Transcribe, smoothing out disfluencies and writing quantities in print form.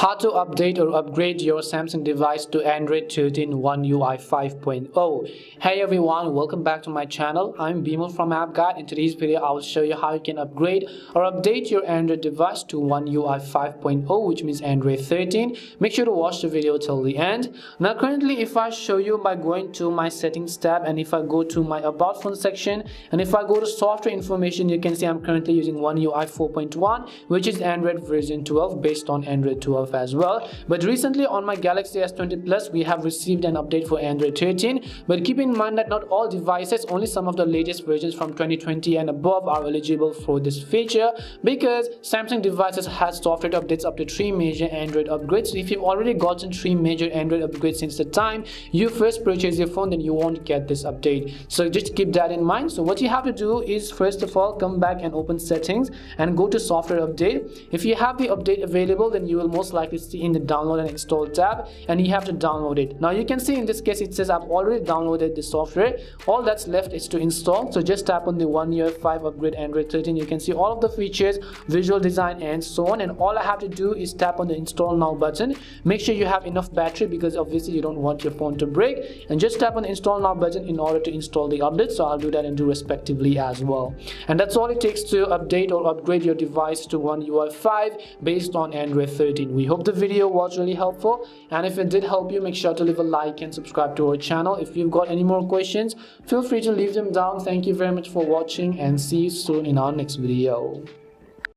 How to update or upgrade your Samsung device to Android 13 One UI 5.0. Hey everyone, welcome back to my channel. I'm Bimal from App Guide. In today's video, I will show you how you can upgrade or update your Android device to One UI 5.0, which means Android 13. Make sure to watch the video till the end. Now currently, if I show you by going to my settings tab, and if I go to my about phone section, and if I go to software information, you can see I'm currently using One UI 4.1, which is Android version 12 based on Android 12 as well. But recently on my Galaxy S20 Plus, we have received an update for Android 13. But keep in mind that not all devices, only some of the latest versions from 2020 and above are eligible for this feature, because Samsung devices has software updates up to 3 major Android upgrades. So if you've already gotten 3 major Android upgrades since the time you first purchased your phone, then you won't get this update. So just keep that in mind. So what you have to do is, first of all, come back and open settings and go to software update. If you have the update available, then you will most likely see in the download and install tab, and you have to download it. Now you can see in this case it says I've already downloaded the software. All that's left is to install. So just tap on the One UI 5 upgrade Android 13. You can see all of the features, visual design and so on, and all I have to do is tap on the install now button. Make sure you have enough battery, because obviously you don't want your phone to break, and just tap on the install now button in order to install the update. So I'll do that and do respectively as well. And that's all it takes to update or upgrade your device to One UI 5 based on Android 13. We hope the video was really helpful, and if it did help you, make sure to leave a like and subscribe to our channel. If you've got any more questions, feel free to leave them down. Thank you very much for watching, and see you soon in our next video.